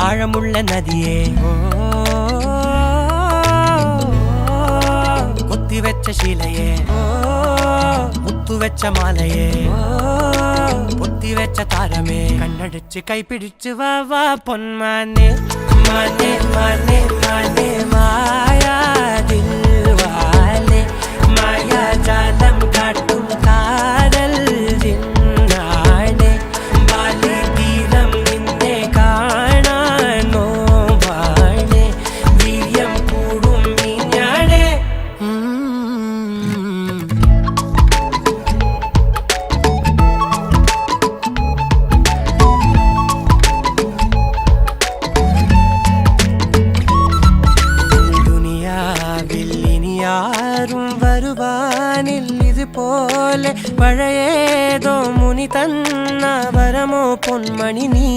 ஆழமுள்ள நதியே கொத்தி வெச்ச சீலையே முத்து வெச்ச மாலையே பொத்தி வெச்ச தாரமே கண்ணடிச்சு கைப்பிடிச்சு வா வா பொன்மானே மானே மானே மானே மாயா தில்வாலே மாயா ஜாலம் காட்டும் காதல் ஜின்னானே பாலி தீரம் நின்னே കാണാനോ വാണേ വീര്യം കൂടും മീഞ്ഞാടേ ും വരുവാനിൽ ഇതുപോലെ പഴയേതോ മുനി തന്ന വരമോ പൊന്മണി നീ